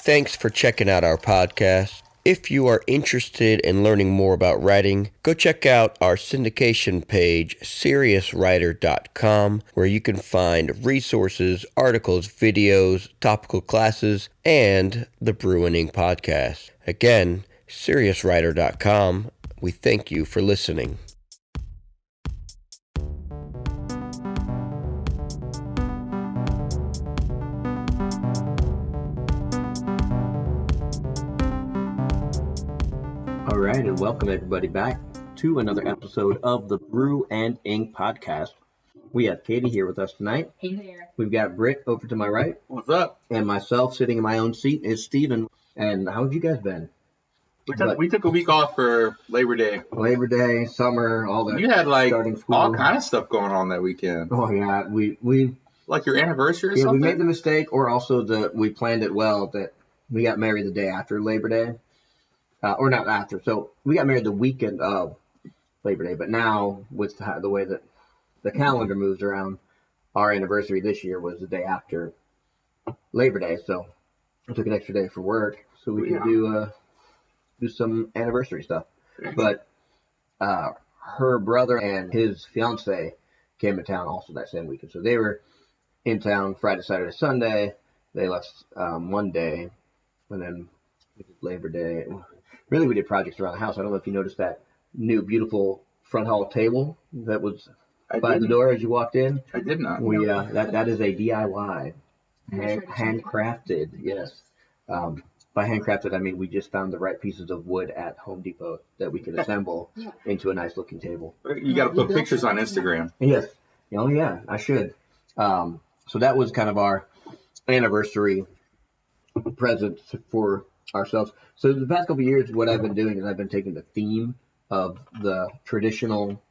Thanks for checking out our podcast. If you are interested in learning more about writing, go check out our syndication page, seriouswriter.com, where you can find resources, articles, videos, topical classes, and the Brew and Ink podcast. Again, seriouswriter.com. We thank you for listening. All right, and welcome everybody back to another episode of the Brew and Ink podcast. We have Katie here with us tonight. Hey there. We've got Britt over to my right. What's up? And myself sitting in my own seat is Steven. And how have you guys been? We took a week off for Labor Day. Labor Day, summer, all that. You had starting school. all kind of stuff going on that weekend. Oh yeah, we Like your anniversary or yeah, something? we made the mistake, or also we planned it well that we got married the day after Labor Day. Or not after. So we got married the weekend of Labor Day, but now with the way that the calendar moves around, our anniversary this year was the day after Labor Day. So I took an extra day for work so we could do some anniversary stuff. But her brother and his fiance came to town also that same weekend. So they were in town Friday, Saturday, Sunday. They left Monday, and then Labor Day. Really, we did projects around the house. I don't know if you noticed that new, beautiful front hall table that was by the door as you walked in. I did not. We that is a DIY, handcrafted. Yes, by handcrafted I mean we just found the right pieces of wood at Home Depot that we could assemble into a nice looking table. You got to put pictures on Instagram. Yes. Oh yeah, I should. So that was kind of our anniversary present for ourselves. So the past couple of years, what I've been doing is I've been taking the theme of the traditional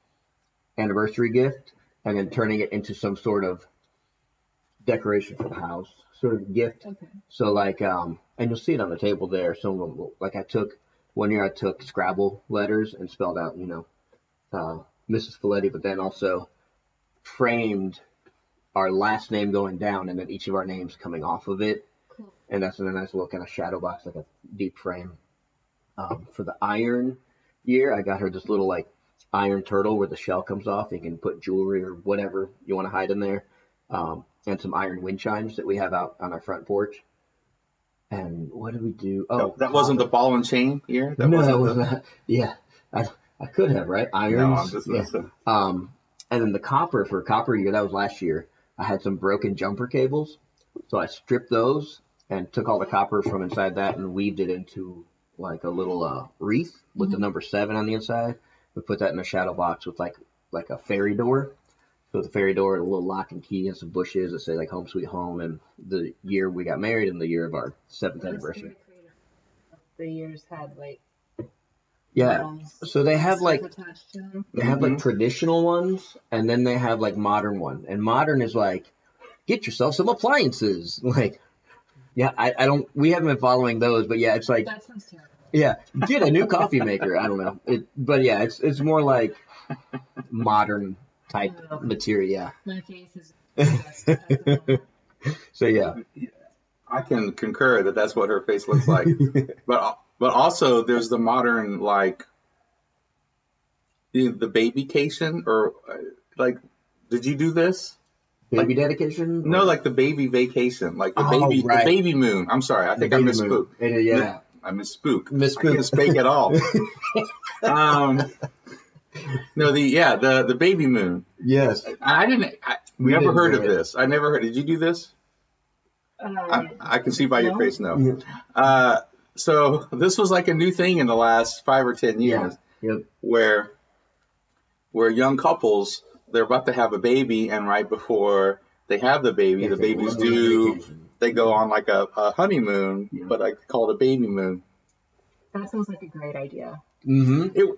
anniversary gift and then turning it into some sort of decoration for the house, sort of gift. Okay. So like, and you'll see it on the table there. So like one year I took Scrabble letters and spelled out, Mrs. Folletti, but then also framed our last name going down and then each of our names coming off of it. And that's in a nice little kind of shadow box, like a deep frame. For the iron year, I got her this little like iron turtle where the shell comes off. You can put jewelry or whatever you want to hide in there. And some iron wind chimes that we have out on our front porch. And what did we do? Oh, that wasn't the ball and chain year? That was not. Yeah, I could have, right? Irons. No, I'm just messing. And then the copper for copper year, that was last year. I had some broken jumper cables. So I stripped those and took all the copper from inside that and weaved it into like a little wreath with the number 7 on the inside. We put that in a shadow box with like a fairy door. So the fairy door, a little lock and key and some bushes that say like home sweet home and the year we got married and the year of our 7th anniversary. The years had like so they have like traditional ones and then they have like modern one. And modern is like get yourself some appliances. Like we haven't been following those, but yeah, it's like that sounds terrible. Yeah, get a new coffee maker. I don't know. But yeah, it's more like modern type material. Yeah. My face is So yeah. I can concur that that's what her face looks like. But also there's the modern like the babycation or like did you do this? Baby dedication? No, like the baby vacation, like the the baby moon. I'm sorry, I think I misspoke. Yeah, I misspoke. I can't speak at all. No, the baby moon. Yes. We never heard of this. I never heard. Did you do this? I can see by your face no. So this was like a new thing in the last 5 or 10 years, where young couples. They're about to have a baby, and right before they have the baby, the baby's due. They go on like a honeymoon, but I call it a baby moon. That sounds like a great idea. Mm-hmm.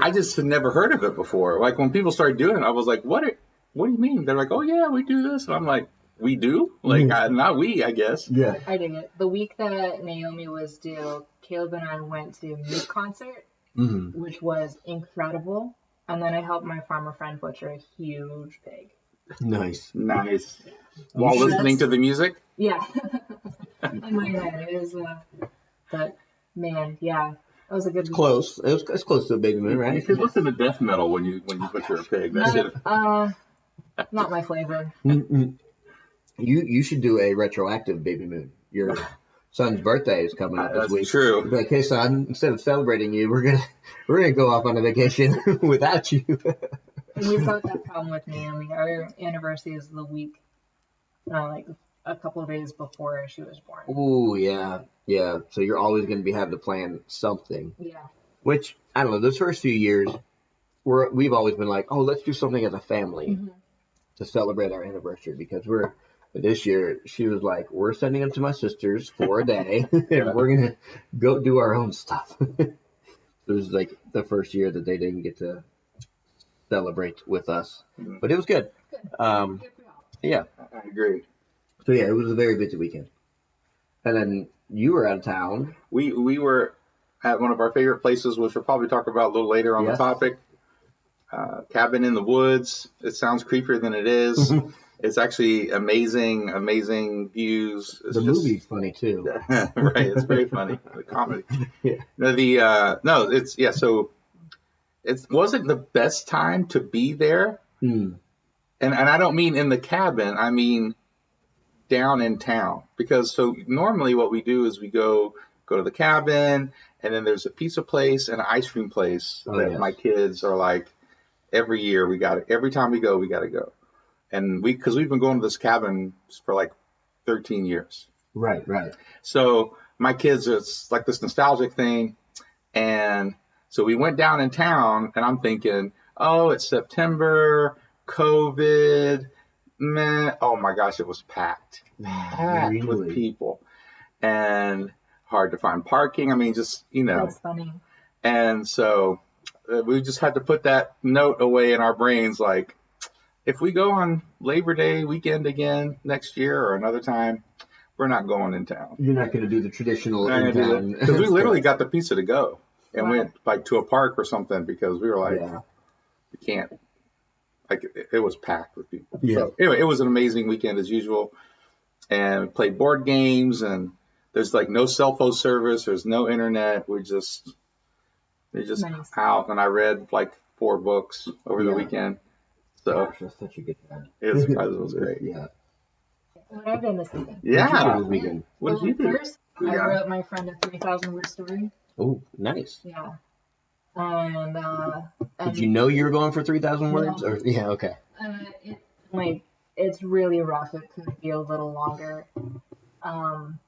I just had never heard of it before. Like when people started doing it, I was like, "What? What do you mean?" They're like, "Oh yeah, we do this," and I'm like, "We do? Like not we, I guess." Yeah. I dig it. The week that Naomi was due, Caleb and I went to Moose concert, which was incredible. And then I helped my farmer friend butcher a huge pig. Nice. While listening to the music? Yeah. In my head, it was, but man, yeah, that was a good. Close. It's close to a baby moon, right? You should listen to death metal when you butcher a pig. That's it. Not my flavor. You should do a retroactive baby moon. Your son's birthday is coming up this week. That's true. Like, hey son, instead of celebrating you, we're gonna go off on a vacation without you. And we've got that problem with Naomi. Our anniversary is the week, like a couple of days before she was born. Ooh, yeah. So you're always gonna be having to plan something. Yeah. Which I don't know. Those first few years, we've always been like, oh, let's do something as a family to celebrate our anniversary because this year, she was like, we're sending them to my sisters for a day, and we're going to go do our own stuff. It was like the first year that they didn't get to celebrate with us. But it was good. Yeah. I agree. So, yeah, it was a very busy weekend. And then you were out of town. We were at one of our favorite places, which we'll probably talk about a little later on the topic. Cabin in the woods. It sounds creepier than it is. It's actually amazing views. It's the movie's funny too. Right, it's very funny. The comedy. Yeah. So it wasn't the best time to be there. And I don't mean in the cabin. I mean down in town. Because so normally what we do is we go to the cabin, and then there's a pizza place and an ice cream place that my kids are like, every year every time we go, we got to go. And because we've been going to this cabin for like 13 years. Right. So my kids, it's like this nostalgic thing. And so we went down in town, and I'm thinking, oh, it's September, COVID, man. Oh my gosh, it was packed with people, and hard to find parking. I mean, just, That's funny. And so we just had to put that note away in our brains, like, if we go on Labor Day weekend again next year or another time, we're not going in town. You're not going to do the traditional in town. Because we literally got the pizza to go and went like to a park or something because we were like, we can't. Like, it was packed with people. Yeah. So anyway, it was an amazing weekend as usual. And we played board games, and there's like no cell phone service. There's no internet. They're just nice. out. And I read like 4 books over the weekend. So gosh, that's such a good time. It was great. Yeah. What I've done this weekend. Yeah. What did you do? First, I wrote my friend a 3,000 word story. Oh, nice. Yeah. And did you know you were going for 3,000 words? Or okay. It's really rough. It could be a little longer. And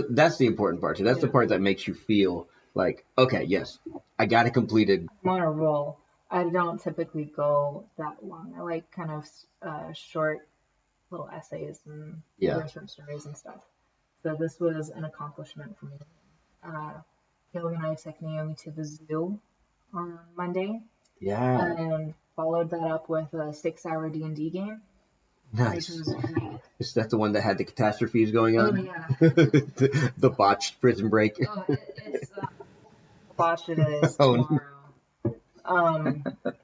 that's the important part. So that's the part that makes you feel like, okay, yes, I got it completed. I'm on a roll. I don't typically go that long. I like kind of short little essays and short stories and stuff. So this was an accomplishment for me. Caleb and I took Naomi to the zoo on Monday. Yeah. And followed that up with a 6-hour D&D game. Nice. Which was great. Is that the one that had the catastrophes going on? Oh, yeah. the botched prison break. Oh, it's botched it is tomorrow.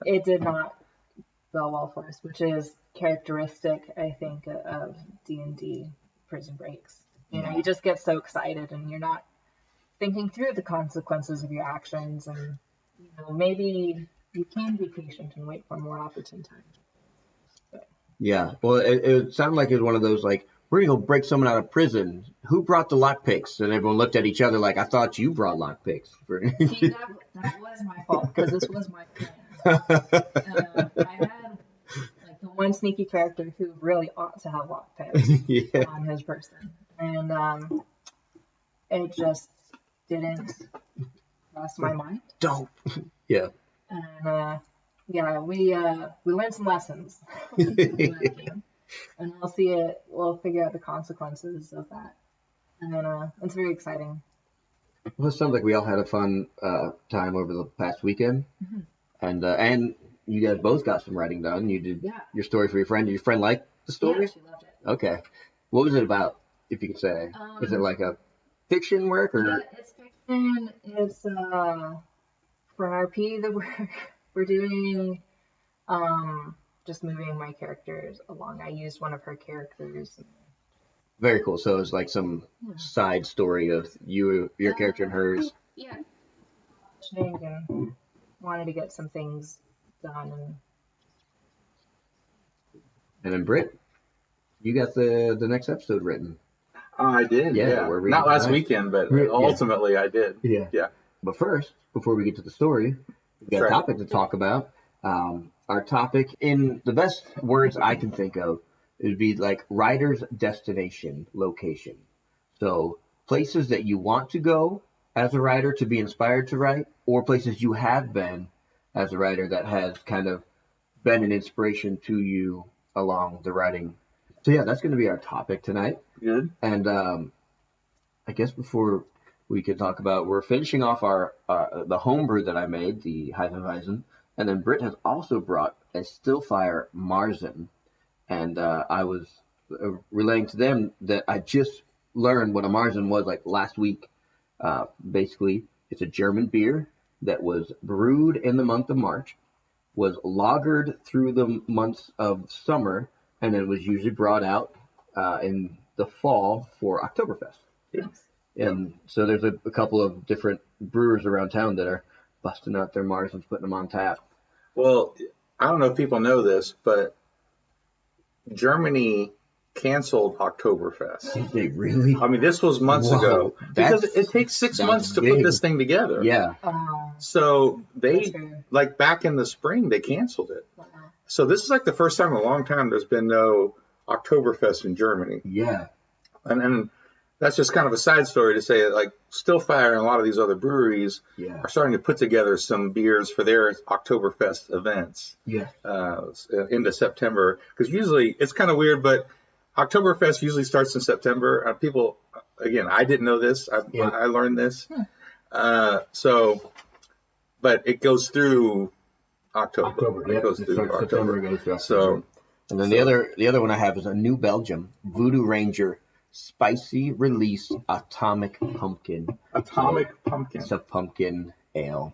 It did not go well for us, which is characteristic, I think, of D&D prison breaks. You just get so excited and you're not thinking through the consequences of your actions, and maybe you can be patient and wait for a more opportune time. But. Yeah, well, it sounded like it was one of those, like, we're going to go break someone out of prison. Who brought the lockpicks? And everyone looked at each other like, I thought you brought lockpicks. See, that was my fault, because this was my plan. I had the one sneaky character who really ought to have lockpicks on his person. And it just didn't cross my mind. Dope. Yeah. And we learned some lessons. And we'll figure out the consequences of that. And it's very exciting. Well, it sounds like we all had a fun time over the past weekend. Mm-hmm. And you guys both got some writing done. You did your story for your friend. Did your friend like the story? Yeah, she loved it. Okay. What was it about, if you could say? Is it like a fiction work? Or? Yeah, it's fiction. It's for an RP that we're doing, just moving my characters along. I used one of her characters Very cool. So it's like some side story of your character and hers. Yeah. And wanted to get some things done. And then Britt, you got the next episode written. I did. Yeah. Not last weekend, but ultimately I did. Yeah. But first, before we get to the story, we got a topic to talk about. Our topic, in the best words I can think of, it would be like writer's destination location. So places that you want to go as a writer to be inspired to write, or places you have been as a writer that has kind of been an inspiration to you along the writing. So yeah, that's going to be our topic tonight. Good. And I guess before we could talk about, we're finishing off our the homebrew that I made, the Hefeweizen, and then Britt has also brought a Stillfire Marzen. And I was relaying to them that I just learned what a Marzen was like last week. Basically, it's a German beer that was brewed in the month of March, was lagered through the months of summer, and then was usually brought out in the fall for Oktoberfest. Yes. And so there's a couple of different brewers around town that are busting out their Marzens, putting them on tap. Well, I don't know if people know this, but Germany canceled Oktoberfest. Did they really? I mean, this was months ago. Because it takes 6 months to put this thing together. Yeah. So they, like back in the spring, they canceled it. Wow. So this is like the first time in a long time there's been no Oktoberfest in Germany. Yeah. And that's just kind of a side story to say that, like, Stillfire and a lot of these other breweries are starting to put together some beers for their Oktoberfest events into September. Because usually, it's kind of weird, but Oktoberfest usually starts in September. People, again, I didn't know this. I learned this. But it goes through October. It goes through October. Goes through October. And then the other one I have is a New Belgium Voodoo Ranger Spicy Release Atomic Pumpkin. Pumpkin. It's a pumpkin ale.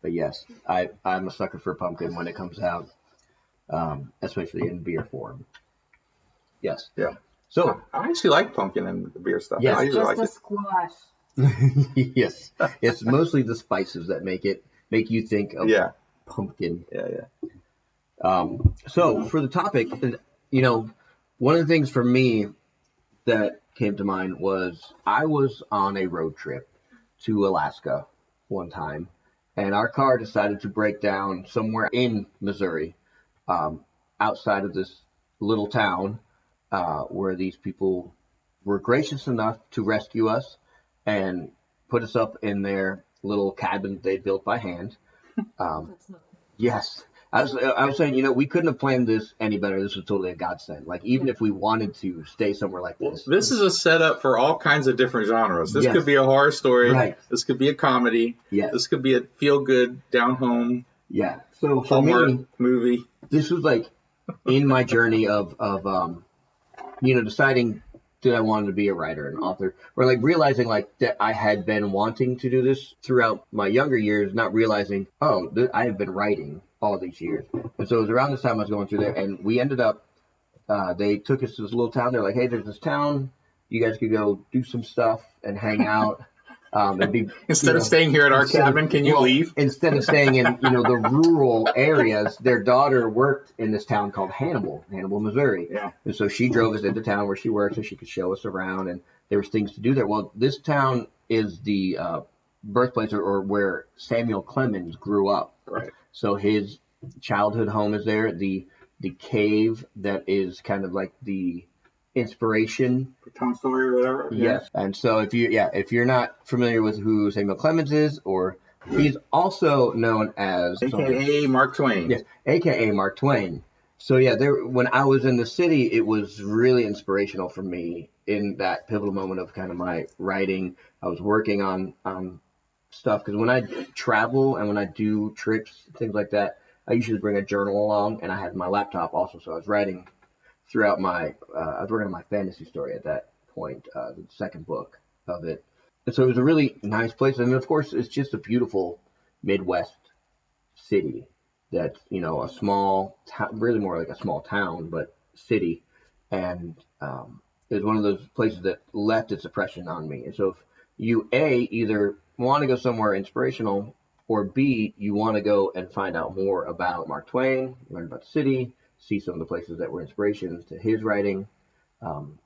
But yes, I'm a sucker for pumpkin when it comes out, especially in beer form. Yes. Yeah. So I actually like pumpkin and the beer stuff. Yes. I usually like it. Squash. Yes. It's mostly the spices that make you think of pumpkin. Yeah. So for the topic, one of the things for me that came to mind was I was on a road trip to Alaska one time, and our car decided to break down somewhere in Missouri, outside of this little town, where these people were gracious enough to rescue us and put us up in their little cabin they built by hand. Yes. I was saying, we couldn't have planned this any better. This was totally a godsend. Like, even if we wanted to stay somewhere like this. This is a setup for all kinds of different genres. This could be a horror story. Right. This could be a comedy. Yes. This could be a feel-good, down-home So for me, movie. This was like in my journey of deciding that I wanted to be a writer and author, or like realizing like that I had been wanting to do this throughout my younger years, not realizing, I have been writing all these years. And so it was around this time I was going through there, and we ended up, they took us to this little town. They're like, hey, there's this town. You guys could go do some stuff and hang out. Instead of staying here at our cabin, can you leave? Instead of staying in, the rural areas, their daughter worked in this town called Hannibal, Missouri. Yeah. And so she drove us into town where she worked so she could show us around, and there was things to do there. Well, this town is the birthplace or where Samuel Clemens grew up. Right. So his childhood home is there. The cave that is kind of like the inspiration. Tom Sawyer or whatever. Yes. And so if you're not familiar with who Samuel Clemens is, or he's also known as AKA Mark Twain. Yes, AKA Mark Twain. So when I was in the city, it was really inspirational for me in that pivotal moment of kind of my writing. I was working on stuff, because when I travel and when I do trips, things like that, I usually bring a journal along, and I had my laptop also, so I was writing throughout I was working on my fantasy story at that point, the second book of it. And so it was a really nice place. And of course, it's just a beautiful Midwest city that's, a small town, really more like a small town, but city. And is one of those places that left its impression on me. And so if you either want to go somewhere inspirational, or B, you want to go and find out more about Mark Twain, learn about the city, see some of the places that were inspirations to his writing.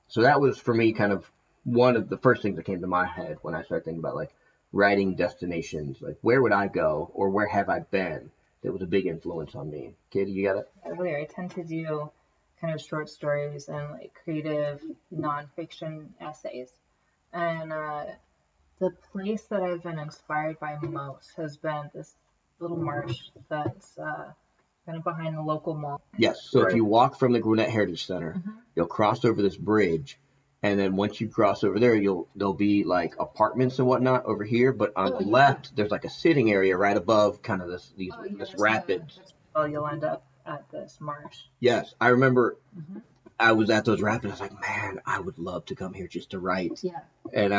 So that was for me kind of one of the first things that came to my head when I started thinking about like writing destinations, like where would I go or where have I been that was a big influence on me. Katie, you got it? Earlier, I tend to do kind of short stories and like creative nonfiction essays. And the place that I've been inspired by most has been this little marsh that's kind of behind the local mall. Yes. So if you walk from the Gwinnett Heritage Center, you'll cross over this bridge, and then once you cross over there, there'll be like apartments and whatnot over here. But on the left, there's like a sitting area right above kind of this rapids. You'll end up at this marsh. Yes, I remember. I was at those rapids. I was like, man, I would love to come here just to write. Yeah. And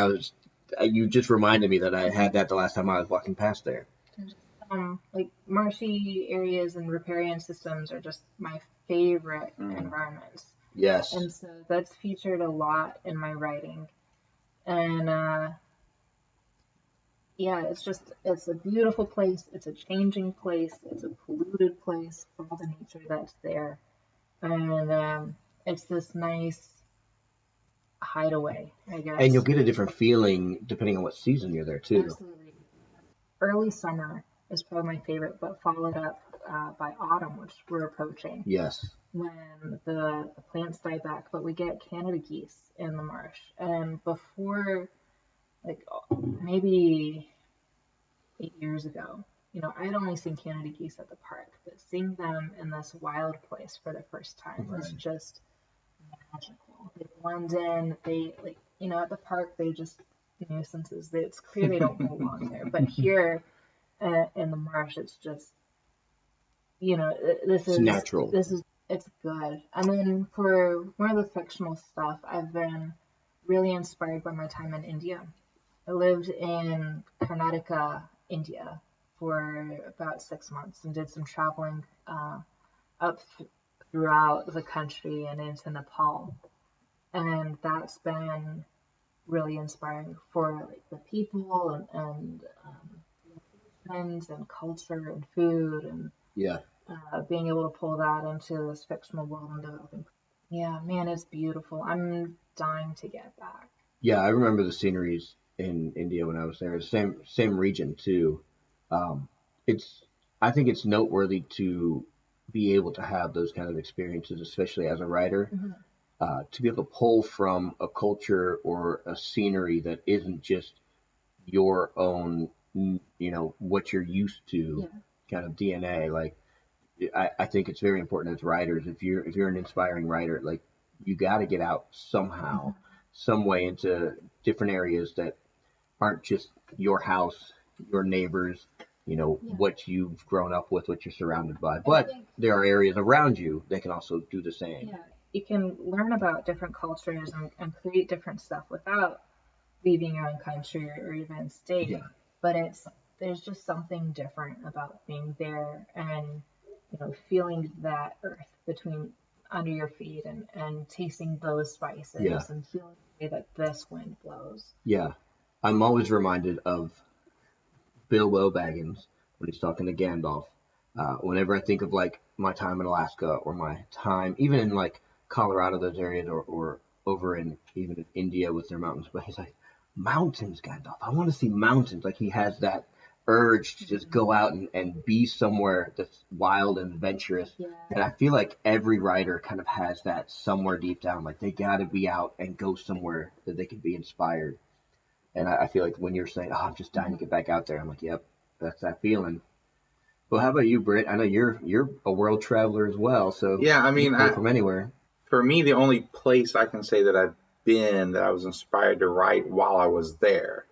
you just reminded me that I had that the last time I was walking past there. Like marshy areas and riparian systems are just my favorite environments. Yes. And so that's featured a lot in my writing. And it's a beautiful place. It's a changing place. It's a polluted place for all the nature that's there. And it's this nice hideaway, I guess. And you'll get a different feeling depending on what season you're there too. Absolutely. Early summer is probably my favorite, but followed up by autumn, which we're approaching. Yes. When the plants die back, but we get Canada geese in the marsh. And before, like maybe 8 years ago, I'd only seen Canada geese at the park, but seeing them in this wild place for the first time was just magical. They blend in. They at the park they just nuisances. It's clear they don't belong there. But here in the marsh, it's just this is natural. It's good. And then for more of the fictional stuff, I've been really inspired by my time in India. I lived in Karnataka, India, for about 6 months and did some traveling up throughout the country and into Nepal. And that's been really inspiring for like the people and culture and food and being able to pull that into this fictional world and developing. Yeah, man, it's beautiful. I'm dying to get back. Yeah, I remember the sceneries in India when I was there. Same region too. I think it's noteworthy to be able to have those kind of experiences, especially as a writer, to be able to pull from a culture or a scenery that isn't just your own, what you're used to, kind of DNA. Like, I think it's very important as writers. If you're an inspiring writer, like you got to get out somehow, some way into different areas that aren't just your house, your neighbors, what you've grown up with, what you're surrounded by. But there are areas around you that can also do the same. Yeah, you can learn about different cultures and create different stuff without leaving your own country or even state. Yeah. But there's just something different about being there and feeling that earth between under your feet and tasting those spices and feeling the way that this wind blows. Yeah. I'm always reminded of Bilbo Baggins when he's talking to Gandalf. Whenever I think of like my time in Alaska or my time even in like Colorado, those areas, or over in even in India with their mountains, but he's like, mountains, Gandalf. I want to see mountains. Like he has that urge to just go out and be somewhere that's wild and adventurous. Yeah. And I feel like every writer kind of has that somewhere deep down. Like they got to be out and go somewhere that they can be inspired. And I feel like when you're saying, oh, I'm just dying to get back out there, I'm like, yep, that's that feeling. Well, how about you, Britt? I know you're a world traveler as well. So yeah, I mean, from anywhere. For me, the only place I can say that I've been that I was inspired to write while I was there,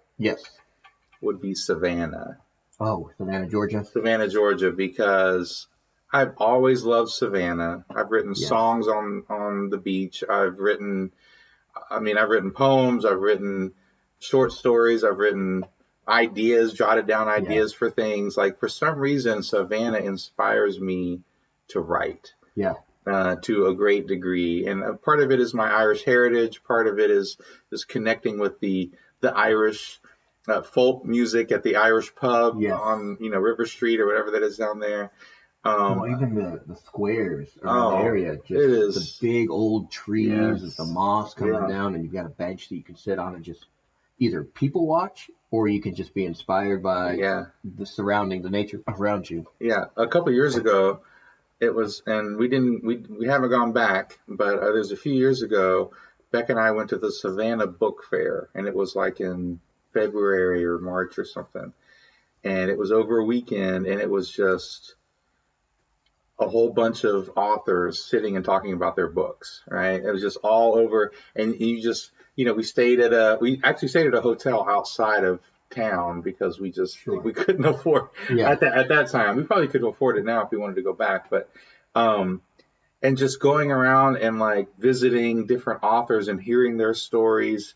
would be Savannah. Oh, Savannah, Georgia. Savannah, Georgia, because I've always loved Savannah. I've written songs on the beach. I've written poems. I've written short stories. I've written ideas, jotted down ideas for things. Like for some reason, Savannah inspires me to write. Yeah. to a great degree. And a part of it is my Irish heritage. Part of it is connecting with the Irish folk music at the Irish pub on River Street or whatever that is down there. Well, even the squares in that area, just the big old trees with the moss coming down, and you've got a bench that you can sit on and just either people watch, or you can just be inspired by the surrounding, the nature around you. Yeah, a couple of years ago, it was, and we haven't gone back, but there's a few years ago, Beck and I went to the Savannah Book Fair, and it was like in February or March or something, and it was over a weekend, and it was just a whole bunch of authors sitting and talking about their books, right? It was just all over, and you just, we actually stayed at a hotel outside of town because we couldn't afford at that time. We probably could afford it now if we wanted to go back, but and just going around and like visiting different authors and hearing their stories.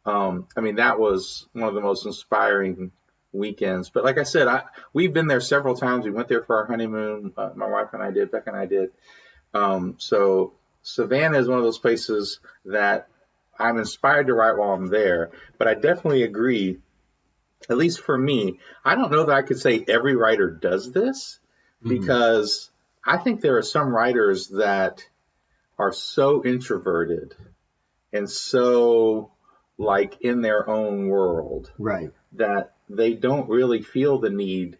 That was one of the most inspiring weekends. But like I said, we've been there several times. We went there for our honeymoon. My wife and I did, Beck and I did. So Savannah is one of those places that I'm inspired to write while I'm there. But I definitely agree, at least for me, I don't know that I could say every writer does this, because I think there are some writers that are so introverted and so like in their own world, right, that they don't really feel the need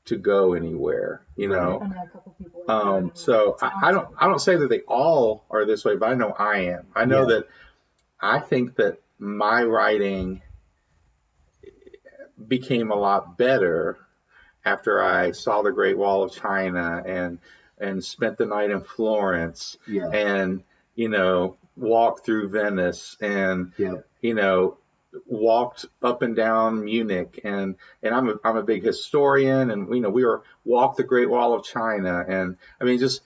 to go anywhere, I know a couple people so I don't say that they all are this way, but I know I am. I know that I think that my writing became a lot better after I saw the Great Wall of China and spent the night in Florence and walked through Venice and walked up and down Munich, and I'm a big historian, and we walked the Great Wall of China, and just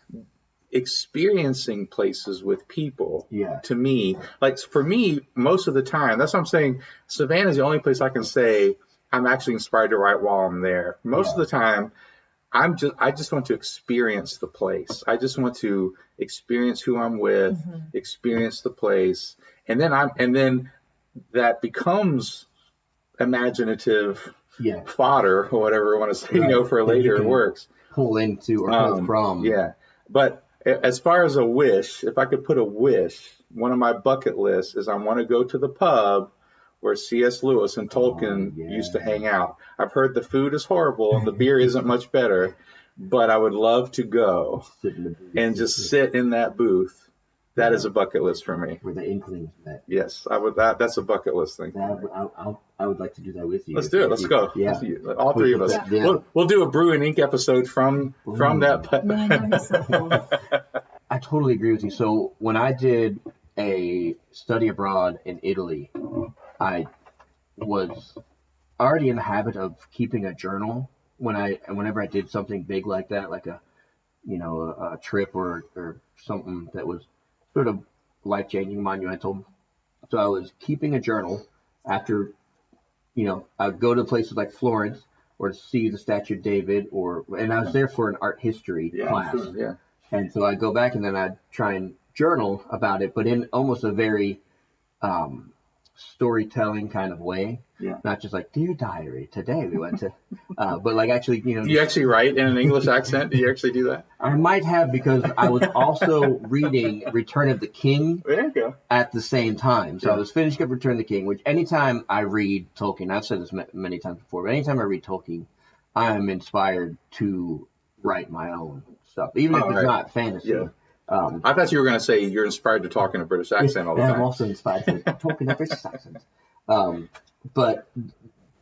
experiencing places with people. To me, like for me, most of the time, that's what I'm saying. Savannah is the only place I can say I'm actually inspired to write while I'm there. Most of the time, I just want to experience the place. I just want to experience who I'm with, experience the place, and then that becomes imaginative fodder, or whatever you want to say, for later works. Pull into or pull from. Yeah. But as far as a wish, if I could put a wish, one of my bucket lists is I want to go to the pub where C.S. Lewis and Tolkien used to hang out. I've heard the food is horrible and the beer isn't much better, but I would love to go and just sit in that booth. That is a bucket list for me. Where the Inklings met. Yes, I would. That's a bucket list thing. I would like to do that with you. Let's do it. Let's go. Yeah. All three of us. Yeah. We'll do a Brew and Ink episode from that. I totally agree with you. So when I did a study abroad in Italy, I was already in the habit of keeping a journal whenever I did something big like that, like a trip or something that was sort of life-changing, monumental. So I was keeping a journal after, I'd go to places like Florence or to see the Statue of David, and I was there for an art history class. Sure, yeah. And so I'd go back and then I'd try and journal about it, but in almost a very storytelling kind of way. Yeah. Not just like, dear diary, today we went to, but like actually, Do you actually write in an English accent? Do you actually do that? I might have, because I was also reading Return of the King at the same time. So I was finishing up Return of the King, which anytime I read Tolkien, I've said this many times before, but anytime I read Tolkien, I'm inspired to write my own stuff, even if it's not fantasy. Yeah. I thought you were going to say you're inspired to talk in a British accent all the time. I'm also inspired to talk in a British accent. But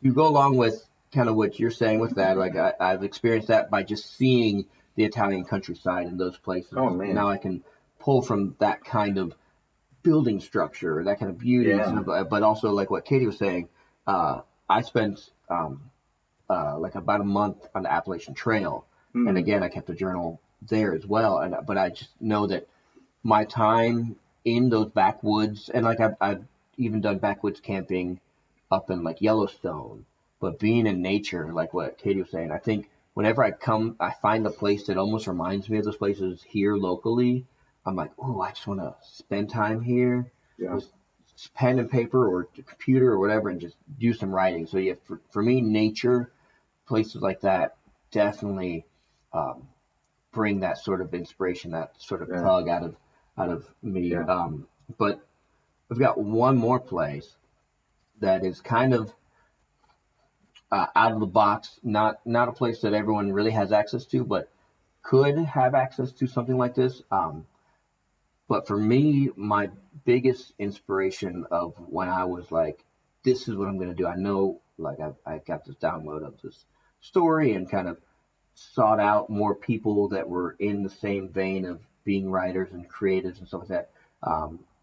you go along with kind of what you're saying with that. Like I've experienced that by just seeing the Italian countryside in those places. Oh, man. Now I can pull from that kind of building structure, that kind of beauty, but also like what Katie was saying. I spent like about a month on the Appalachian Trail, and again I kept a journal there as well. But I just know that my time in those backwoods, and like I've even done backwoods camping up in like Yellowstone, but being in nature, like what Katie was saying, I think whenever I find a place that almost reminds me of those places here locally, I'm like, oh, I just want to spend time here Yeah. with pen and paper or computer or whatever and just do some writing. So yeah, for me, nature, places like that definitely bring that sort of inspiration, that sort of tug out of me. Yeah. But I've got one more place that is kind of out of the box, not a place that everyone really has access to, but could have access to something like this. But for me, my biggest inspiration of when I was like, this is what I'm going to do. I know, like, I got this download of this story and kind of sought out more people that were in the same vein of being writers and creatives and stuff like that.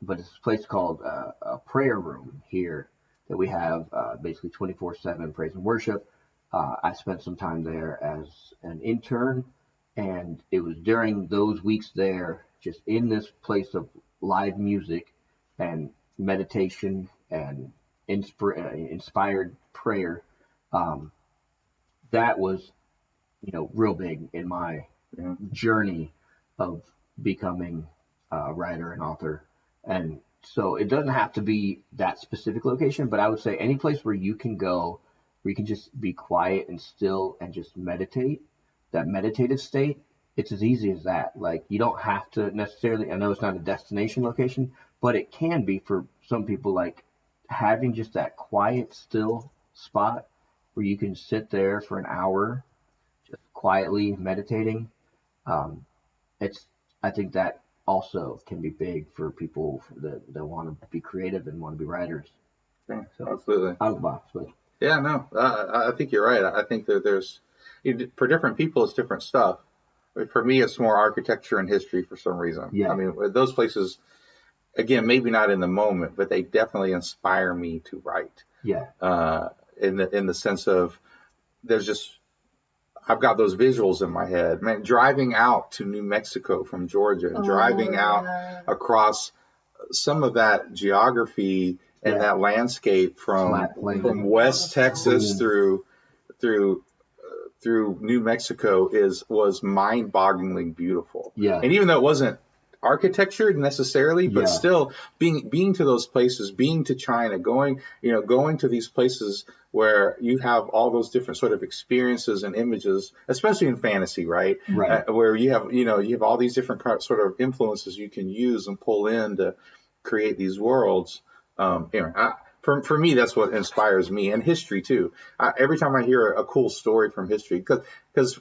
But it's a place called a prayer room here that we have basically 24/7 praise and worship. I spent some time there as an intern, and it was during those weeks there, just in this place of live music and meditation and inspired prayer. That was, real big in my journey of becoming a writer and author. And so it doesn't have to be that specific location, but I would say any place where you can go, where you can just be quiet and still and just meditate, that meditative state, it's as easy as that. Like, you don't have to necessarily, I know it's not a destination location, but it can be for some people, like having just that quiet, still spot where you can sit there for an hour, just quietly meditating. I think that also can be big for people that want to be creative and want to be writers. Yeah, so, absolutely. Out of the box, but. Yeah, no, I think you're right. I think that for different people, it's different stuff. For me, it's more architecture and history for some reason. Yeah. I mean, those places, again, maybe not in the moment, but they definitely inspire me to write. Yeah. In the sense of I've got those visuals in my head. Man, driving out to New Mexico from Georgia, driving out across some of that geography and that landscape from West Texas through New Mexico was mind-bogglingly beautiful. Yeah. And even though it wasn't architecture necessarily, but still being to those places, being to China, going to these places where you have all those different sort of experiences and images, especially in fantasy, right? Where you have all these different sort of influences you can use and pull in to create these worlds. For me, that's what inspires me, and history too. Every time I hear a cool story from history, because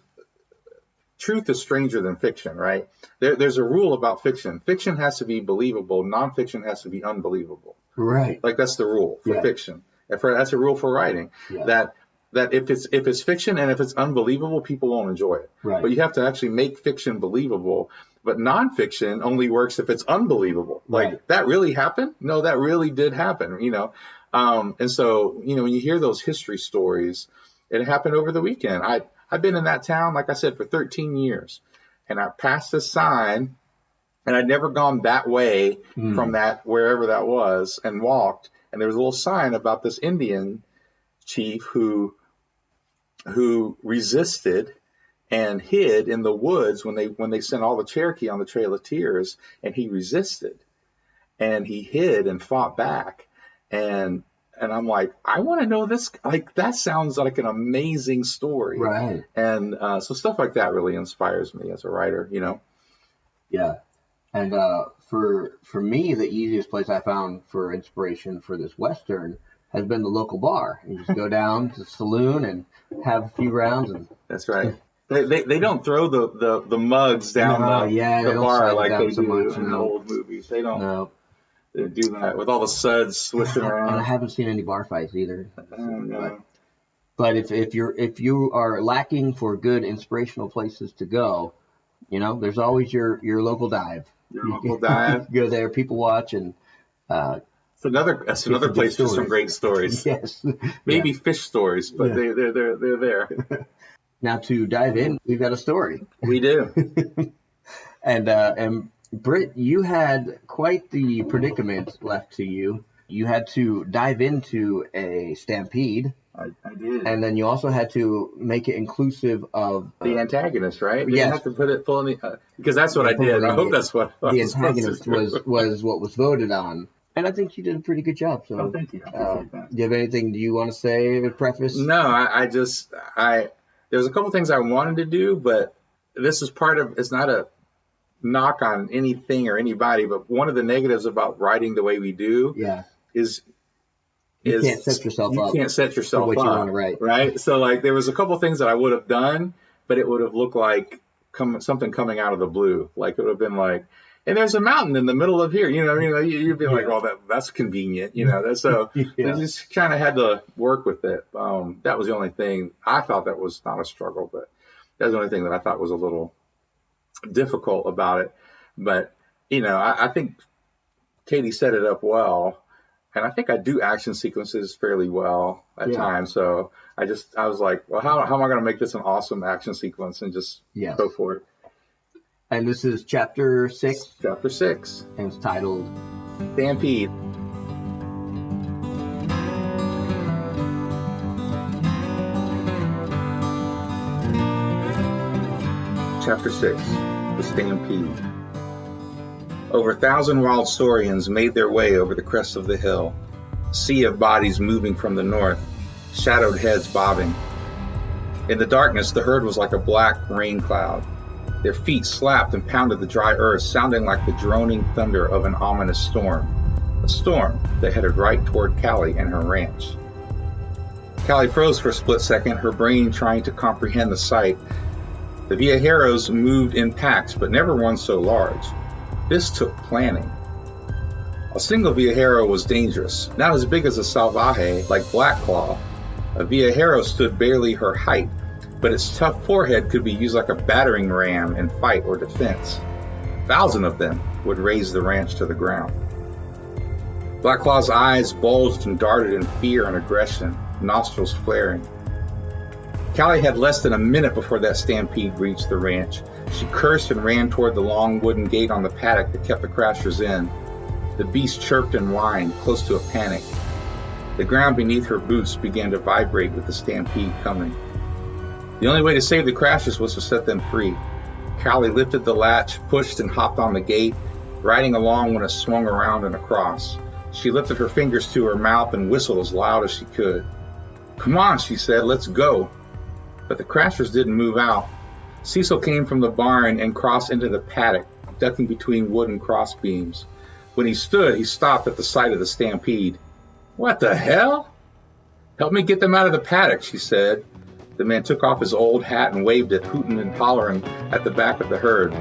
truth is stranger than fiction, right? There's a rule about fiction. Fiction has to be believable. Nonfiction has to be unbelievable. Right. Like, that's the rule for fiction. That's a rule for writing. Yeah. That if it's fiction and if it's unbelievable, people won't enjoy it. Right. But you have to actually make fiction believable. But nonfiction only works if it's unbelievable. Like, that really happened? No, that really did happen. And so when you hear those history stories, it happened over the weekend. I've been in that town, like I said, for 13 years, and I passed a sign, and I'd never gone that way from that, wherever that was, and walked, and there was a little sign about this Indian chief who resisted and hid in the woods when they sent all the Cherokee on the Trail of Tears, and he resisted, and he hid and fought back, and I'm like, I want to know this. Like, that sounds like an amazing story. Right. And so stuff like that really inspires me as a writer, Yeah. And for me, the easiest place I found for inspiration for this Western has been the local bar. You just go down to the saloon and have a few rounds. And that's right. They don't throw the mugs down the bar like they do in the old movies. They don't. No. They do that with all the suds swishing around. And I haven't seen any bar fights either. But if you are lacking for good inspirational places to go, there's always your local dive. Your local dive. Go there, people watch, and that's another place for some great stories. Yes. Maybe fish stories, but they're there. Now, to dive in, we've got a story. We do. And Britt, you had quite the predicament left to you. You had to dive into a stampede I did. And then you also had to make it inclusive of the antagonist, right? Yes. You have to put it fully because that's what I did. I hope that's what the antagonist was what was voted on. And I think you did a pretty good job. So, oh, thank you. I appreciate that. Do you have anything you want to say to preface? No, there's a couple things I wanted to do, but this is it's not a knock on anything or anybody, but one of the negatives about writing the way we do is you can't set yourself up. You can't set yourself for what up, you want to write. Right? So like there was a couple things that I would have done, but it would have looked like something coming out of the blue. Like it would have been like, and there's a mountain in the middle of here. You'd be like, well, that's convenient. So we just kind of had to work with it. That was the only thing. I thought that was not a struggle, but that was the only thing that I thought was a little difficult about it. But, I think Katie set it up well. And I think I do action sequences fairly well at times. So I was like, well, how am I going to make this an awesome action sequence and just go for it? And this is chapter 6? Chapter 6. And it's titled Stampede. Chapter 6. The Stampede. Over 1,000 wild saurians made their way over the crest of the hill, a sea of bodies moving from the north, shadowed heads bobbing. In the darkness, the herd was like a black rain cloud. Their feet slapped and pounded the dry earth, sounding like the droning thunder of an ominous storm. A storm that headed right toward Callie and her ranch. Callie froze for a split second, her brain trying to comprehend the sight. The viajeros moved in packs, but never one so large. This took planning. A single viajero was dangerous, not as big as a salvaje like Black Claw. A viajero stood barely her height, but its tough forehead could be used like a battering ram in fight or defense. 1,000 of them would raise the ranch to the ground. Black Claw's eyes bulged and darted in fear and aggression, nostrils flaring. Callie had less than a minute before that stampede reached the ranch. She cursed and ran toward the long wooden gate on the paddock that kept the crashers in. The beast chirped and whined, close to a panic. The ground beneath her boots began to vibrate with the stampede coming. The only way to save the crashers was to set them free. Callie lifted the latch, pushed and hopped on the gate, riding along when it swung around and across. She lifted her fingers to her mouth and whistled as loud as she could. "Come on," she said, "let's go." But the crashers didn't move out. Cecil came from the barn and crossed into the paddock, ducking between wooden cross beams. When he stood, he stopped at the sight of the stampede. "What the hell?" "Help me get them out of the paddock," she said. The man took off his old hat and waved it, hooting and hollering at the back of the herd.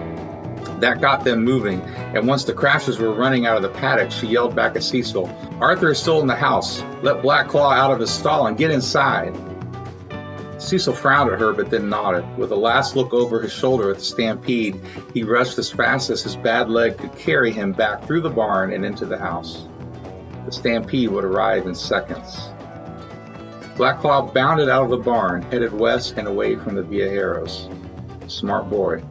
That got them moving, and once the crashers were running out of the paddock, she yelled back at Cecil, "Arthur is still in the house. Let Black Claw out of his stall and get inside." Cecil frowned at her but then nodded. With a last look over his shoulder at the stampede, he rushed as fast as his bad leg could carry him back through the barn and into the house. The stampede would arrive in seconds. Black Claw bounded out of the barn, headed west and away from the viajeros. Smart boy.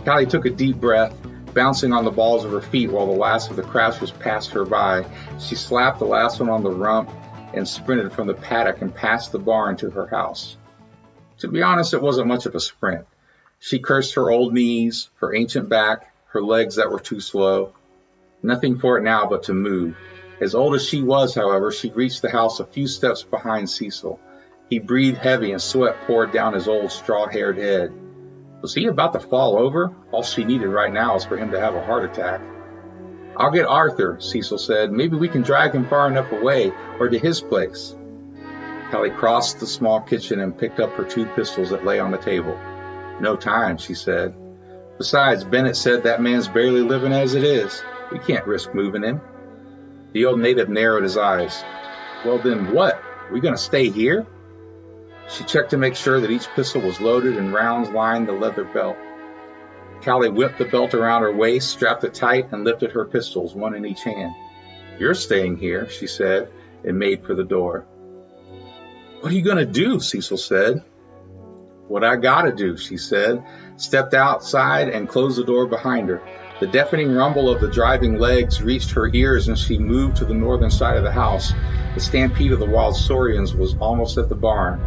Callie took a deep breath, bouncing on the balls of her feet while the last of the crashers passed her by. She slapped the last one on the rump and sprinted from the paddock and past the barn to her house. To be honest, it wasn't much of a sprint. She cursed her old knees, her ancient back, her legs that were too slow. Nothing for it now but to move. As old as she was, however, she reached the house a few steps behind Cecil. He breathed heavy and sweat poured down his old straw-haired head. Was he about to fall over? All she needed right now was for him to have a heart attack. "I'll get Arthur," Cecil said. "Maybe we can drag him far enough away, or to his place." Callie crossed the small kitchen and picked up her 2 pistols that lay on the table. "No time," she said. "Besides, Bennett said that man's barely living as it is. We can't risk moving him." The old native narrowed his eyes. "Well then what? We gonna stay here?" She checked to make sure that each pistol was loaded and rounds lined the leather belt. Callie whipped the belt around her waist, strapped it tight, and lifted her pistols, one in each hand. "You're staying here," she said, and made for the door. "What are you going to do?" Cecil said. "What I gotta do," she said, stepped outside and closed the door behind her. The deafening rumble of the driving legs reached her ears, and she moved to the northern side of the house. The stampede of the wild saurians was almost at the barn.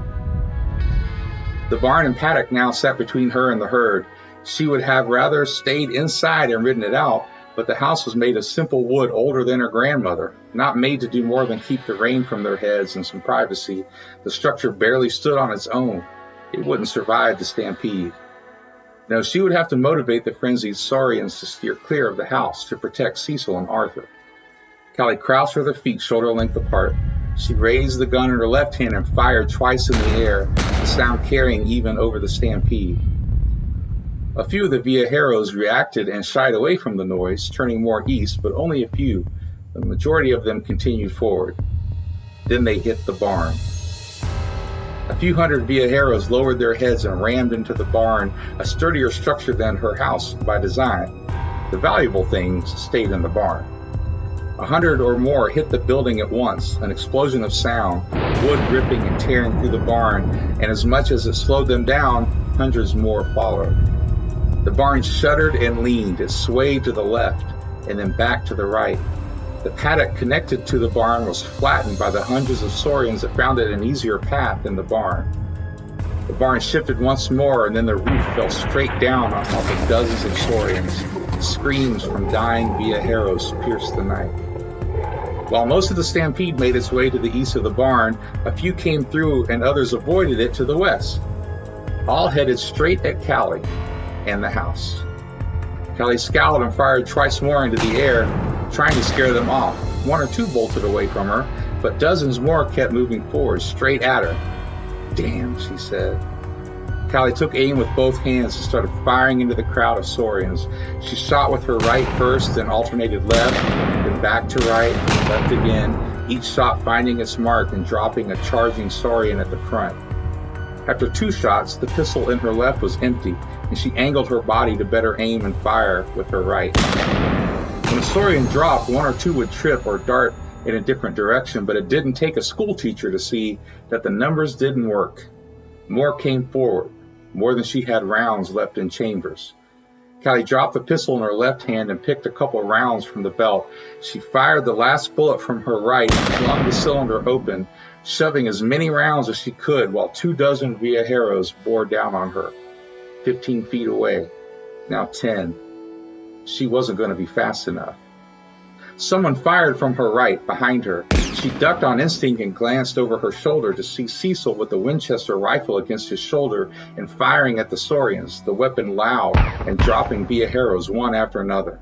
The barn and paddock now sat between her and the herd. She would have rather stayed inside and ridden it out, but the house was made of simple wood older than her grandmother, not made to do more than keep the rain from their heads and some privacy. The structure barely stood on its own. It wouldn't survive the stampede. No, she would have to motivate the frenzied saurians to steer clear of the house to protect Cecil and Arthur. Callie crouched with her feet shoulder-length apart. She raised the gun in her left hand and fired twice in the air, the sound carrying even over the stampede. A few of the viajeros reacted and shied away from the noise, turning more east, but only a few. The majority of them continued forward. Then they hit the barn. A few hundred viajeros lowered their heads and rammed into the barn, a sturdier structure than her house by design. The valuable things stayed in the barn. 100 or more hit the building at once, an explosion of sound, wood ripping and tearing through the barn, and as much as it slowed them down, hundreds more followed. The barn shuddered and leaned, it swayed to the left, and then back to the right. The paddock connected to the barn was flattened by the hundreds of saurians that found it an easier path than the barn. The barn shifted once more, and then the roof fell straight down on top of dozens of saurians. Screams from dying viajeros pierced the night. While most of the stampede made its way to the east of the barn, a few came through and others avoided it to the west. All headed straight at Callie and the house. Callie scowled and fired twice more into the air, trying to scare them off. One or two bolted away from her, but dozens more kept moving forward, straight at her. "Damn," she said. Callie took aim with both hands and started firing into the crowd of saurians. She shot with her right first, then alternated left, then back to right, and left again, each shot finding its mark and dropping a charging saurian at the front. After 2 shots, the pistol in her left was empty, and she angled her body to better aim and fire with her right. When a saurian dropped, 1 or 2 would trip or dart in a different direction, but it didn't take a school teacher to see that the numbers didn't work. More came forward, more than she had rounds left in chambers. Callie dropped the pistol in her left hand and picked a couple rounds from the belt. She fired the last bullet from her right and flung the cylinder open, shoving as many rounds as she could while 24 viajeros bore down on her. 15 feet away, now 10. She wasn't going to be fast enough. Someone fired from her right, behind her. She ducked on instinct and glanced over her shoulder to see Cecil with the Winchester rifle against his shoulder and firing at the saurians, the weapon loud and dropping viajeros one after another.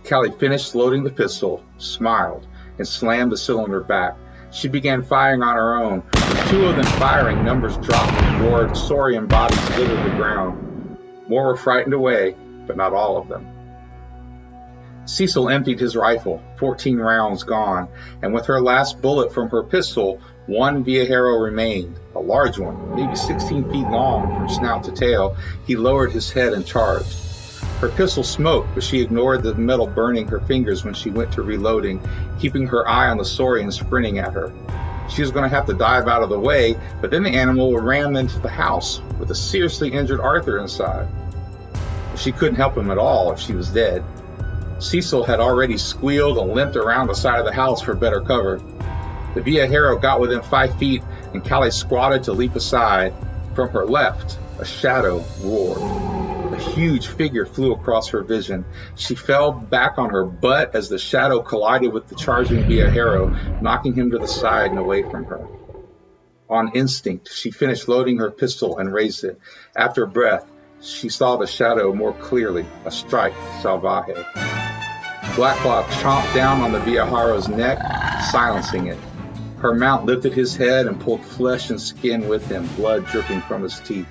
Callie finished loading the pistol, smiled, and slammed the cylinder back. She began firing on her own. With 2 of them firing, numbers dropped and more saurian bodies littered the ground. More were frightened away, but not all of them. Cecil emptied his rifle, 14 rounds gone, and with her last bullet from her pistol, 1 viajero remained, a large one, maybe 16 feet long from snout to tail. He lowered his head and charged. Her pistol smoked, but she ignored the metal burning her fingers when she went to reloading, keeping her eye on the saurian sprinting at her. She was going to have to dive out of the way, but then the animal would ram into the house, with a seriously injured Arthur inside. She couldn't help him at all if she was dead. Cecil had already squealed and limped around the side of the house for better cover. The viajero got within 5 feet, and Callie squatted to leap aside. From her left, a shadow roared. A huge figure flew across her vision. She fell back on her butt as the shadow collided with the charging viajero, knocking him to the side and away from her. On instinct, she finished loading her pistol and raised it. After a breath, she saw the shadow more clearly, a strike salvaje. Blackclaw chomped down on the viajero's neck, silencing it. Her mount lifted his head and pulled flesh and skin with him, blood dripping from his teeth.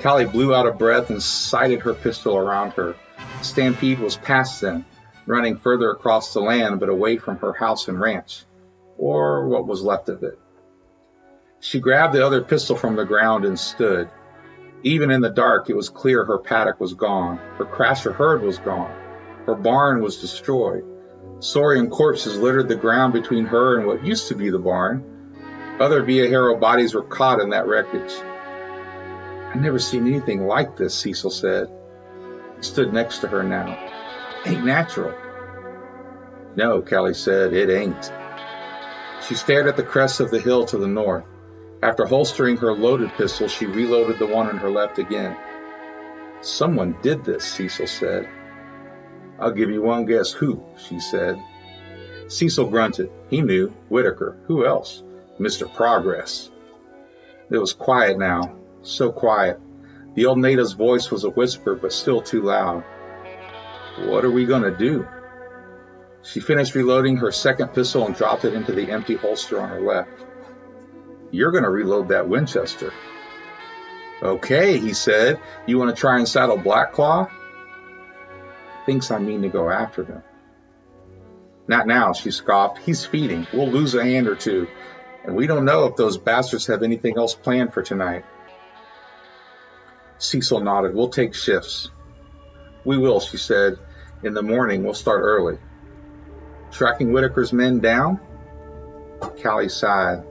Callie blew out a breath and sighted her pistol around her. Stampede was past them, running further across the land but away from her house and ranch, or what was left of it. She grabbed the other pistol from the ground and stood. Even in the dark, it was clear her paddock was gone. Her crasher herd was gone. Her barn was destroyed. Saurian corpses littered the ground between her and what used to be the barn. Other viajero bodies were caught in that wreckage. "I've never seen anything like this," Cecil said. He stood next to her now. Ain't natural. No, Callie said, it ain't. She stared at the crest of the hill to the north. After holstering her loaded pistol, she reloaded the one on her left again. Someone did this, Cecil said. I'll give you one guess who, she said. Cecil grunted. He knew. Whitaker. Who else? Mr. Progress. It was quiet now. So quiet. The old native's voice was a whisper, but still too loud. What are we going to do? She finished reloading her second pistol and dropped it into the empty holster on her left. You're going to reload that Winchester. Okay, he said. You want to try and saddle Black Claw? Thinks I mean to go after them. Not now, she scoffed. He's feeding. We'll lose a hand or two. And we don't know if those bastards have anything else planned for tonight. Cecil nodded. We'll take shifts. We will, she said. In the morning, we'll start early. Tracking Whitaker's men down? Callie sighed.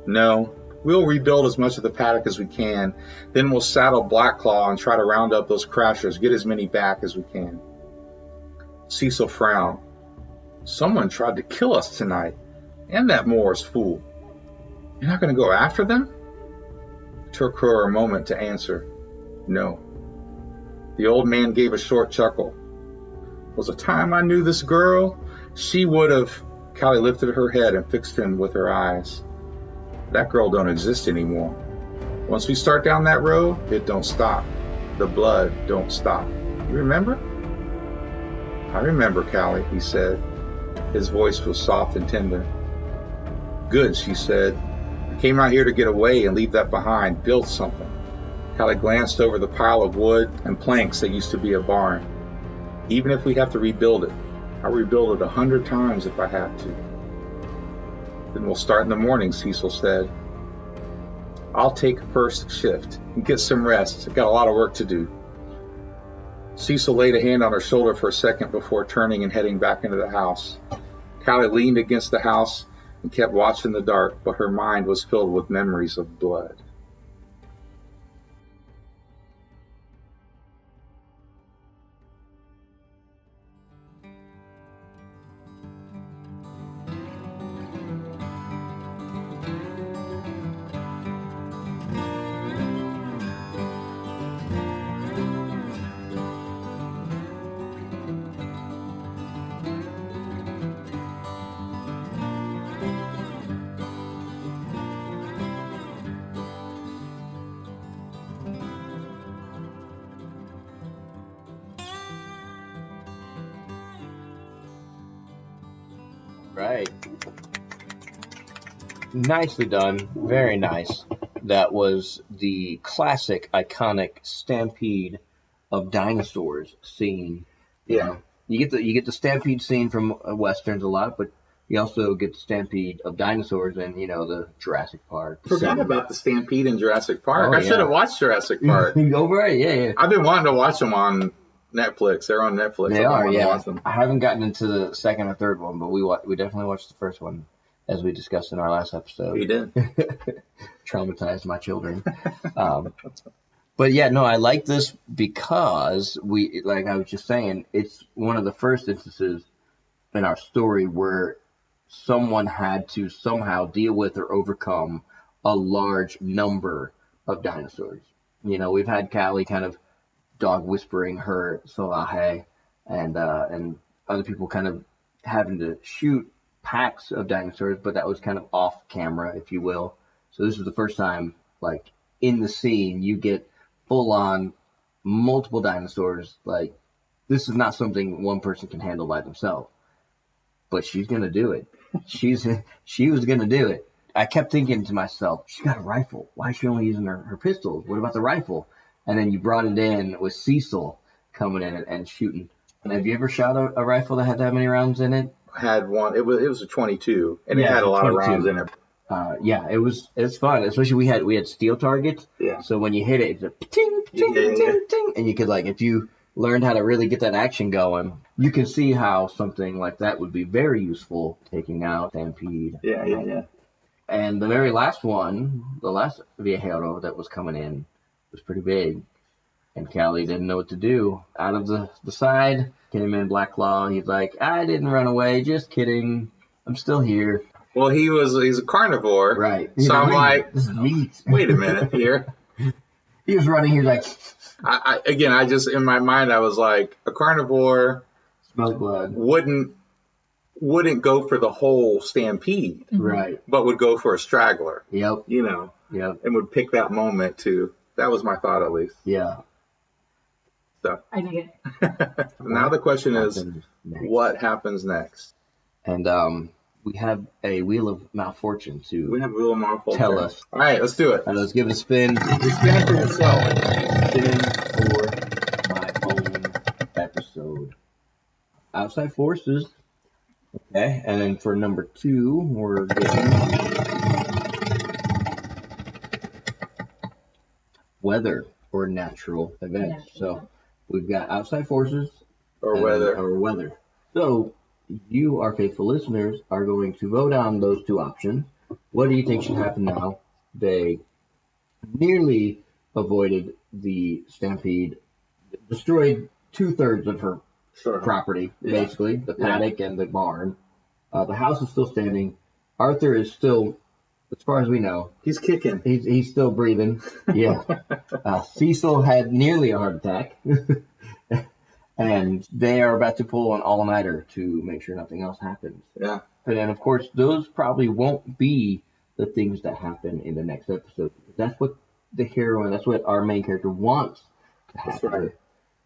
No, we'll rebuild as much of the paddock as we can. Then we'll saddle Black Claw and try to round up those crashers, get as many back as we can. Cecil frowned. Someone tried to kill us tonight. And that Morris fool. You're not going to go after them? It took her a moment to answer. No. The old man gave a short chuckle. Was the time I knew this girl, she would have... Callie lifted her head and fixed him with her eyes. That girl don't exist anymore. Once we start down that road, it don't stop. The blood don't stop. You remember? I remember, Callie, he said. His voice was soft and tender. Good, she said. I came out here to get away and leave that behind, build something. Callie glanced over the pile of wood and planks that used to be a barn. Even if we have to rebuild it, I'll rebuild it 100 times if I have to. Then we'll start in the morning, Cecil said. I'll take first shift and get some rest. I've got a lot of work to do. Cecil laid a hand on her shoulder for a second before turning and heading back into the house. Callie leaned against the house and kept watching the dark, but her mind was filled with memories of blood. Right. Nicely done. Very nice. That was the classic, iconic Stampede of dinosaurs scene. Yeah. You get the Stampede scene from Westerns a lot, but you also get the Stampede of dinosaurs and, the Jurassic Park. Forgot about the Stampede in Jurassic Park. I should have watched Jurassic Park. Go right, yeah. I've been wanting to watch them on Netflix. They're on Netflix. They are, yeah. I haven't gotten into the second or third one, but we definitely watched the first one, as we discussed in our last episode. We did. Traumatized my children. But yeah, no, I like this because like I was just saying, it's one of the first instances in our story where someone had to somehow deal with or overcome a large number of dinosaurs. We've had Callie kind of dog whispering her Salahe and other people kind of having to shoot packs of dinosaurs, but that was kind of off camera, if you will. So this is the first time, like, in the scene, you get full-on multiple dinosaurs. Like, this is not something one person can handle by themselves. But she's going to do it. She was going to do it. I kept thinking to myself, she's got a rifle. Why is she only using her pistols? What about the rifle? And then you brought it in with Cecil coming in and shooting. And have you ever shot a rifle that had that many rounds in it? Had one. It was a 22, and it had a lot of rounds in it. It's fun. Especially we had steel targets. Yeah. So when you hit it, it's a ting, ting, ting, ting, and you could, like, if you learned how to really get that action going, you can see how something like that would be very useful taking out Stampede. Yeah. And the very last one, the last Viajero that was coming in, was pretty big. And Callie didn't know what to do. Out of the side came in Black Claw. He's like, I didn't run away. Just kidding. I'm still here. Well, he's a carnivore. Right. So I'm like, this is meat. Wait a minute here. He was running. He was like, I just, in my mind, I was like, a carnivore smell blood. Wouldn't go for the whole stampede. Right. But would go for a straggler. Yep. Yep. And would pick that moment to, that was my thought at least. Yeah. So. I dig it. Now the question is, what happens next? And we have a Wheel of Malfortune to tell us. All right, let's do it. And let's give it a spin. Spin it for yourself. Spin for my own episode. Outside forces. Okay, and then for number 2, we're getting weather or natural events. So we've got outside forces or weather. So you, our faithful listeners, are going to vote on those 2 options. What do you think should happen now? They nearly avoided the stampede, destroyed 2/3 of her property, basically, the paddock and the barn. The house is still standing. Arthur is still, as far as we know, he's kicking. He's still breathing. Yeah. Cecil had nearly a heart attack. And they are about to pull an all-nighter to make sure nothing else happens. Yeah. And then, of course, those probably won't be the things that happen in the next episode. That's what the heroine, that's what our main character wants to happen. That's right.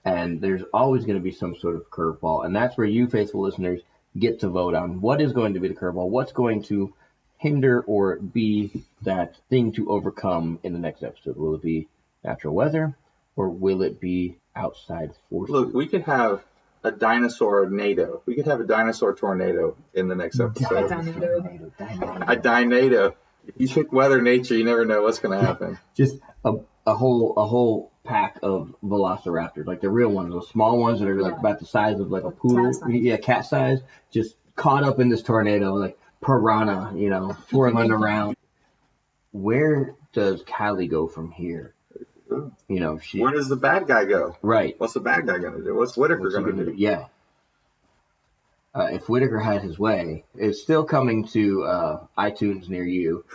And there's always going to be some sort of curveball. And that's where you, faithful listeners, get to vote on what is going to be the curveball, what's going to hinder or be that thing to overcome in the next episode. Will it be natural weather, or will it be outside forces? Look, we could have a dinosaur tornado. We could have a dinosaur tornado in the next episode. A dino. If you pick weather, nature, you never know what's going to happen. Just a whole pack of velociraptors, like the real ones, those small ones that are like about the size of like a poodle, cat size, just caught up in this tornado, like piranha, swirling around. Where does Callie go from here? Where does the bad guy go? Right. What's the bad guy going to do? What's Whitaker going to do? Yeah. If Whitaker had his way, it's still coming to iTunes near you.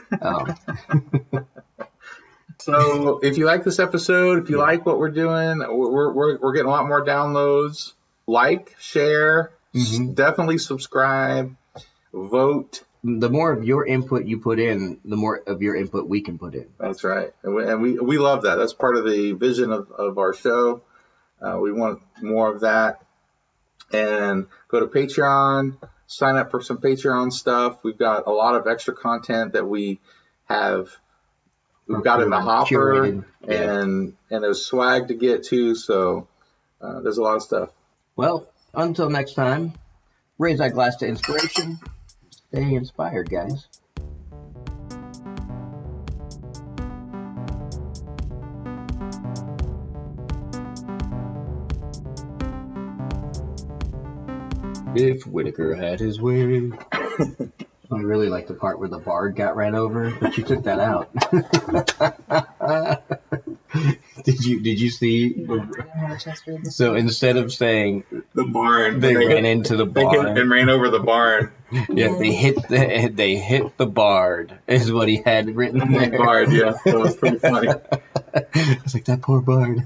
So if you like this episode, if you like what we're doing, we're getting a lot more downloads. Like, share, definitely subscribe, vote. The more of your input you put in, the more of your input we can put in. That's right. And we love that. That's part of the vision of our show. We want more of that. And go to Patreon, sign up for some Patreon stuff. We've got a lot of extra content that we've got in the hopper, and there's swag to get to. So there's a lot of stuff. Well, until next time, raise that glass to inspiration. Stay inspired, guys. If Whitaker had his way. I really like the part where the bard got ran over, but you took that out. Did you see? No, I didn't have a chance to read this. So instead of saying the barn, they ran into the barn and ran over the barn. Yeah, they hit the bard is what he had written there. Bard, yeah, that was pretty funny. It's like that poor bard.